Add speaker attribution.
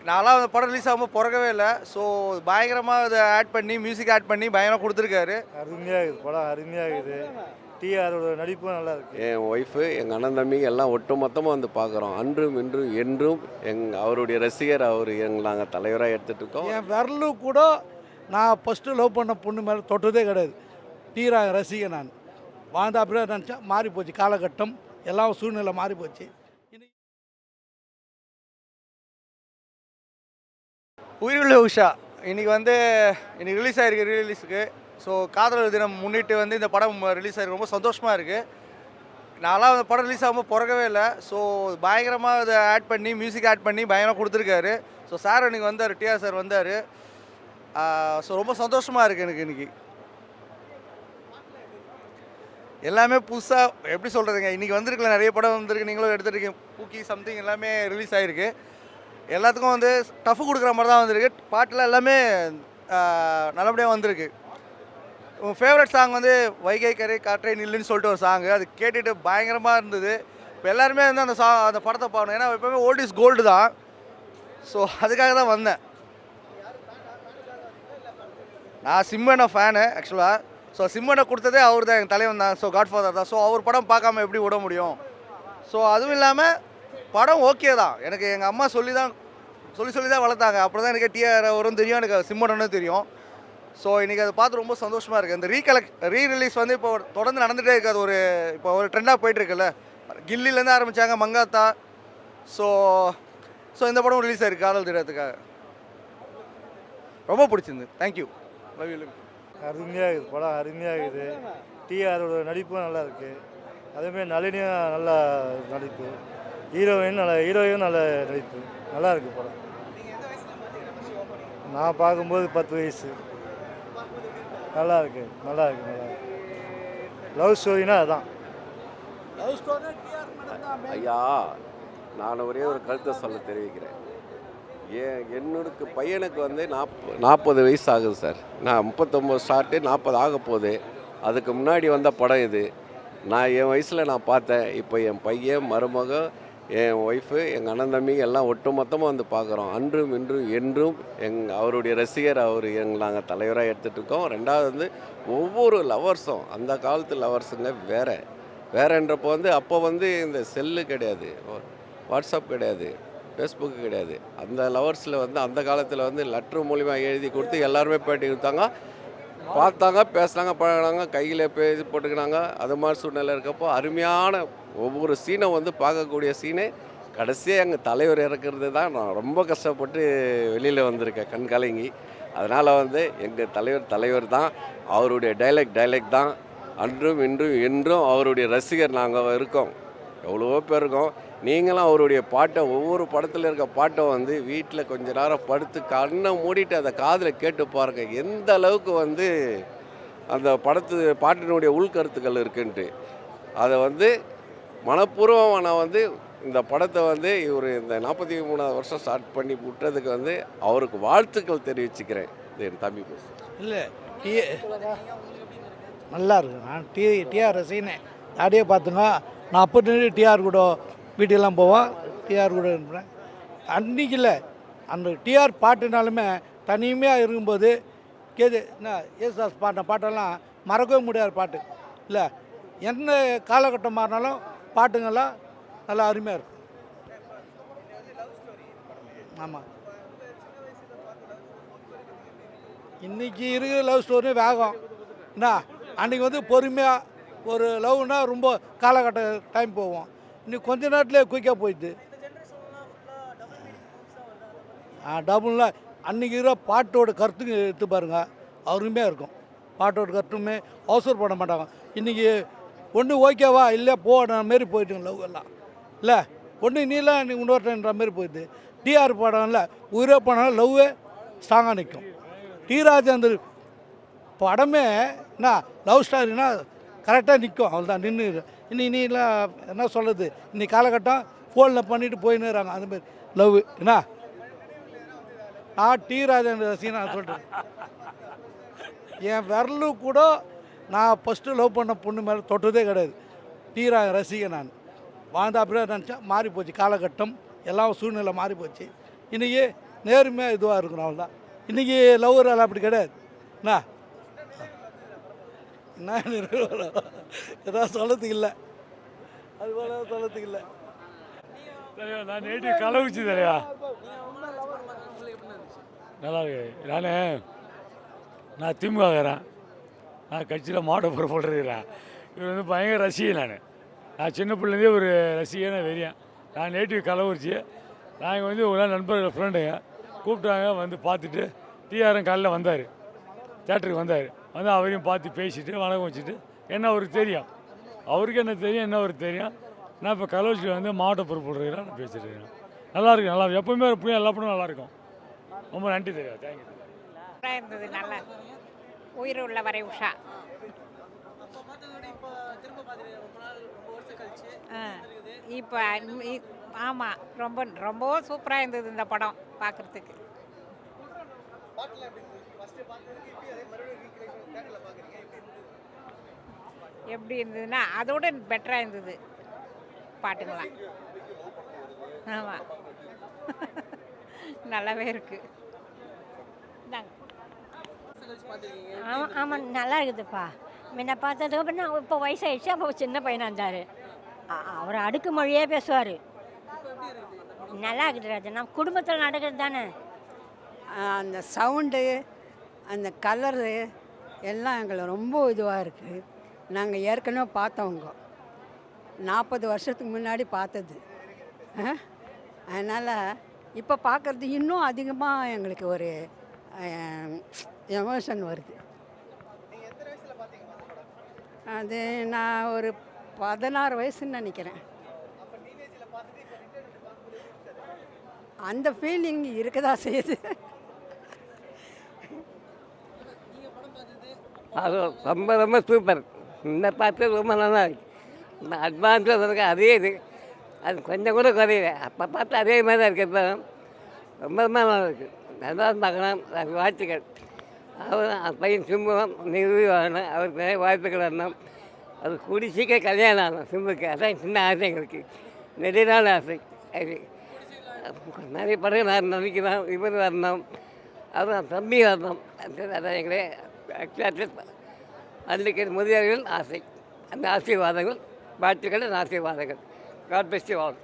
Speaker 1: நான்லாம் அந்த படம் ரிலீஸ் ஆகும்போது பிறக்கவே இல்லை. ஸோ பயங்கரமாக அதை ஆட் பண்ணி மியூசிக் ஆட் பண்ணி பயங்கரமாக கொடுத்துருக்காரு.
Speaker 2: அருமையாக இருக்குது படம், அருமையாக இருக்குது. டிஆரோட நடிப்பும் நல்லா இருக்குது.
Speaker 3: என் ஒய்ஃபு, எங்கள் அண்ணன் தம்பிங்க எல்லாம் ஒட்டு மொத்தமாக வந்து பார்க்குறோம். அன்றும் இன்றும் என்றும் அவருடைய ரசிகர் அவர். நாங்கள் தலைவராக எடுத்துகிட்டு இருக்கோம்.
Speaker 4: என் விரலு கூட நான் ஃபஸ்ட்டு லவ் பண்ண பொண்ணு மேலே தொட்டதே கிடையாது. தீரா ரசிகன் நான். வாழ்ந்த அப்படியே நினச்சா மாறி போச்சு காலகட்டம், எல்லாம் சூழ்நிலை மாறி போச்சு.
Speaker 1: உயிருள்ள உஷா இன்னைக்கு ரிலீஸ் ஆகிருக்கு ரீரிலீஸுக்கு. ஸோ காதலர் தினம் முன்னிட்டு இந்த படம் ரிலீஸ் ஆகிருக்கு. ரொம்ப சந்தோஷமாக இருக்குது. நான்லாம் அந்த படம் ரிலீஸ் ஆகும்போது பிறக்கவே இல்லை. ஸோ பயங்கரமாக அதை ஆட் பண்ணி மியூசிக் ஆட் பண்ணி பயங்கரமாக கொடுத்துருக்காரு. ஸோ சார் இன்னைக்கு வந்தார், டிஆர் சார் வந்தார். ஸோ ரொம்ப சந்தோஷமாக இருக்குது எனக்கு இன்றைக்கி. எல்லாமே புதுசாக எப்படி சொல்கிறதுங்க, இன்றைக்கி வந்திருக்கல நிறைய படம் வந்திருக்கு, நீங்களும் எடுத்துருக்கீங்க. பூக்கி சம்திங் எல்லாமே ரிலீஸ் ஆகிருக்கு. எல்லாத்துக்கும் டஃப் கொடுக்குற மாதிரி தான் வந்திருக்கு. பாட்டில் எல்லாமே நல்லபடியாக வந்திருக்கு. உங்கள் ஃபேவரட் சாங் வைகை கரை காற்றை நில்லுன்னு சொல்லிட்டு ஒரு சாங்கு, அது கேட்டுட்டு பயங்கரமாக இருந்தது. இப்போ எல்லாருமே அந்த படத்தை பார்க்கணும். ஏன்னா எப்போவுமே ஓல்ட் இஸ் கோல்டு தான். ஸோ அதுக்காக தான் வந்தேன். நான் சிம்மனை ஃபேனு ஆக்சுவலாக. ஸோ சிம்மனை கொடுத்ததே அவர் தான், எங்கள் தலைவன் தான். ஸோ காட்ஃபாதர் தான். ஸோ அவர் படம் பார்க்காம எப்படி விட முடியும்? ஸோ அதுவும் இல்லாமல் படம் ஓகே தான். எனக்கு எங்கள் அம்மா சொல்லி தான் வளர்த்தாங்க. அப்புறம் தான் எனக்கு டிஆர் வரும் தெரியும், எனக்கு சிம்மனன்னு தெரியும். ஸோ இன்றைக்கி அதை பார்த்து ரொம்ப சந்தோஷமாக இருக்குது. இந்த ரீரிலீஸ் இப்போ தொடர்ந்து நடந்துகிட்டே இருக்குது. இப்போ ஒரு ட்ரெண்டாக போயிட்டுருக்குல்ல. கில்லிலேருந்து ஆரம்பித்தாங்க, மங்காத்தா. ஸோ இந்த படம் ரிலீஸ் ஆகிருக்கு காதல் தினத்துக்காக. ரொம்ப பிடிச்சிருந்து. தேங்க்யூ. Love you.
Speaker 2: அருமையாக இருக்குது படம், அருமையாக இருக்குது. டிஆரோட நடிப்பும் நல்லா இருக்குது. அதேமாதிரி நளினியும் நல்லா நடிப்பு. ஹீரோயின் நல்ல நடிப்பு. நல்லா இருக்குது படம். நான் பார்க்கும்போது 10 வயசு. நல்லா இருக்கு. லவ் ஸ்டோரினா அதுதான்.
Speaker 3: ஐயா, நான் ஒரே ஒரு கருத்தை சொல்ல தெரிவிக்கிறேன். என்னோட பையனுக்கு 40 வயசு ஆகுது சார். நான் 39 ஸ்டார்ட்டு, 40 ஆக போகுது. அதுக்கு முன்னாடி வந்த படம் இது. நான் என் வயசில் நான் பார்த்தேன். இப்போ என் பையன், மருமகன், என் ஒய்ஃபு, எங்கள் அண்ணன் தம்பிங்க எல்லாம் ஒட்டு மொத்தமாக வந்து பார்க்குறோம். அன்றும் இன்றும் என்றும் அவருடைய ரசிகர் அவர். நாங்கள் தலைவராக எடுத்துகிட்டு இருக்கோம். ரெண்டாவது ஒவ்வொரு லவர்ஸும், அந்த காலத்து லவர்ஸுங்க வேறன்றப்போ அப்போ இந்த செல்லு கிடையாது, வாட்ஸ்அப் கிடையாது, ஃபேஸ்புக்கு கிடையாது. அந்த லவர்ஸில் அந்த காலத்தில் லெட்ரு மூலிமா எழுதி கொடுத்து எல்லாருமே பேட்டி கொடுத்தாங்க, பார்த்தாங்க, பேசுனாங்க, பழகினாங்க, கையில் பேசி போட்டுக்கினாங்க. அது மாதிரி சூழ்நிலை இருக்கப்போ அருமையான ஒவ்வொரு சீனை பார்க்கக்கூடிய சீனே கடைசியாக எங்கள் தலைவர் இறக்குறது தான். நான் ரொம்ப கஷ்டப்பட்டு வெளியில் வந்திருக்கேன், கண் கலங்கி. அதனால் எங்கள் தலைவர் தான். அவருடைய டைலாக் தான். அன்றும் இன்றும் என்றும் அவருடைய ரசிகர் நாங்கள் இருக்கோம். எவ்வளவோ பேர் இருக்கோம். நீங்களும் அவருடைய பாட்டை, ஒவ்வொரு படத்தில் இருக்க பாட்டை வீட்டில் கொஞ்ச நேரம் படுத்து கண்ணை மூடிட்டு அதை காதில் கேட்டு பாருங்கள். எந்த அளவுக்கு அந்த பாட்டினுடைய உள்கருத்துக்கள் இருக்குன்ட்டு. அதை மனப்பூர்வமாக நான் இந்த படத்தை இவர் இந்த 43வது வருஷம் ஸ்டார்ட் பண்ணி விட்டதுக்கு அவருக்கு வாழ்த்துக்கள் தெரிவிச்சுக்கிறேன். இது என் தம்பி பேசு.
Speaker 4: இல்லை நல்லா இருக்கு. நான் டிஆர் ரசிகனே. அப்படியே பார்த்துங்க, நான் அப்போ டிஆர் கூட வீட்டுக்கெல்லாம் போவோம், டிஆர் கூட இருப்பேன். அன்றைக்கி இல்லை, அந்த டிஆர் பாட்டுனாலுமே தனிமையாக இருக்கும்போது என்ன ஏசுதாஸ் பாட்டெல்லாம் மறக்கவே முடியாத பாட்டு இல்லை. எந்த காலகட்டம் மாறினாலும் பாட்டுங்கள்லாம் நல்லா அருமையாக இருக்கும். ஆமாம், இன்றைக்கி இருக்கிற லவ் ஸ்டோரி வேகம் என்ன. அன்றைக்கி பொறுமையாக ஒரு லவ்னா ரொம்ப காலகட்ட டைம் போவோம். இன்னைக்கு கொஞ்ச நேரத்துலேயே குயிக்காக போயிடுது. டபுள்னா அன்றைக்கி இருக்கிற பாட்டோட கருத்துக்கு எடுத்து பாருங்கள், அருமையாக இருக்கும். பாட்டோட கருத்துமே அவசரப்பட மாட்டாங்க. இன்றைக்கி ஒன்று ஓகேவா இல்லை போன மாரி போயிட்டுங்க லவ் எல்லாம் இல்லை. ஒன்று நீலாம் நீ இன்னொருன்ற மாரி போயிடுது. டிஆர் படம்ல உயிரே படம் லவ்வே ஸ்ட்ராங்காக நிற்கும். டி ராஜேந்தர் படமே என்ன லவ் ஸ்டாரினா கரெக்டாக நிற்கும். அவள் தான் நின்று. இன்னைலாம் என்ன சொல்கிறது, இன்னைக்கு காலகட்டம் ஃபோனில் பண்ணிவிட்டு போயின்னுறாங்க. அதுமாரி லவ் என்ன. நான் டி ராஜேந்தர் ரசிகன். நான் சொல்கிறேன், என் விரலு கூட நான் ஃபஸ்ட்டு லவ் பண்ண பொண்ணு மேலே தொட்டதே கிடையாது. டிஆ ரசிகன் நான். வாழ்ந்த அப்படியே நினச்சா மாறி போச்சு காலகட்டம், எல்லாம் சூழ்நிலை மாறி போச்சு. இன்றைக்கி நேர்மையாக இதுவாக இருக்கணும் அவ்வளோதான். இன்றைக்கி லவ்வர் அப்படி கிடையாது. என்ன ஏதாவது சொல்லத்துக்கு இல்லை, அது போல சொல்லத்துக்கு இல்லை.
Speaker 5: நான் நேற்று கலவுச்சு தலையா நல்லா இருக்கு. நான் திமுககிறேன். நான் கட்சியில் மாவட்ட பொறுப்பு இருக்கிறேன். இவர் வந்து பயங்கர ரசிகன். நான் சின்ன பிள்ளைலேருந்தே ஒரு ரசிகன வெறியன். நான் நேட்டிவ் கலவரிச்சு. நாங்கள் வந்து ஒரு நாள் நண்பர்கள் ஃப்ரெண்டுங்க கூப்பிட்டாங்க, வந்து பார்த்துட்டு டிஆர்எம் காலையில் வந்தார், தேட்டருக்கு வந்தார். வந்து அவரையும் பார்த்து பேசிட்டு வணக்கம் வச்சுட்டு என்ன அவருக்கு தெரியும், அவருக்கு என்ன தெரியும், என்ன அவருக்கு தெரியும். நான் இப்போ கலவரிச்சியில் வந்து மாவட்ட பொறுப்பு இருக்கிறேன். நான் பேசிட்டு இருக்கேன். நல்லாயிருக்கு, நல்லா இருக்கும். எப்போவுமே எப்படியும் எல்லா படமும் நல்லாயிருக்கும். ரொம்ப நன்றி தெரியும். தேங்க்யூ.
Speaker 6: இருந்தது நல்லா. உயிர் உள்ள வரை உஷா. இப்போ ஆமாம், ரொம்ப ரொம்ப சூப்பராக இருந்தது இந்த படம் பார்க்குறதுக்கு. எப்படி இருந்ததுன்னா அதோட பெட்டராக இருந்தது பாட்டுங்களாம். ஆமாம், நல்லாவே இருக்குது.
Speaker 7: ஆமாம் ஆமாம், நல்லா இருக்குதுப்பா. முன்ன பார்த்ததுக்கு அப்புறம் இப்போ வயசாகிடுச்சு, அப்போ சின்ன பையனாக இருந்தார். அவர் அடுக்கு மொழியே பேசுவார். நல்லா இருக்குது ராஜா. நம்ம குடும்பத்தில் நடக்கிறது தானே.
Speaker 8: அந்த சவுண்டு, அந்த கலரு எல்லாம் எங்களுக்கு ரொம்ப இதுவாக இருக்குது. நாங்கள் ஏற்கனவே பார்த்தவங்க 40 வருஷத்துக்கு முன்னாடி பார்த்தது. அதனால் இப்போ பார்க்குறது இன்னும் அதிகமாக எங்களுக்கு ஒரு எமோஷன் வருது. அது நான் ஒரு 16 வயசுன்னு நினைக்கிறேன். அந்த ஃபீலிங் இருக்கதா செய்யுது.
Speaker 9: அது ரொம்ப ரொம்ப சூப்பர். இந்த பாட்டு ரொம்ப நல்லா இருக்கு. இந்த அட்வான்ஸாக இருக்கு, அதே இது. அது கொஞ்சம் கூட குறையில. அப்போ பார்த்து அதே மாதிரி தான் இருக்குது. இப்போ ரொம்ப ரொம்ப நல்லா இருக்குது. நல்லா பார்க்கலாம். அது வாழ்த்துக்கள். அவர் பையன் சிம்பும் நிறுவி வரணும். அவருக்கு நிறைய வாய்ப்புகள் வரணும். அது கூடி சீக்கிரம் கல்யாணம் ஆகணும் சிம்புக்கு. அதான் சின்ன ஆசை எங்களுக்கு, நிறைய நாள் ஆசை. அது நிறைய படம் நான் நினைக்கிறேன். இவர் வரணும், அதான் தம்பி வரணும். அதான் எங்களே அதுக்கு முதியோர்கள் ஆசை. அந்த ஆசீர்வாதங்கள், வாழ்த்துக்கள், ஆசீர்வாதங்கள். God bless you all.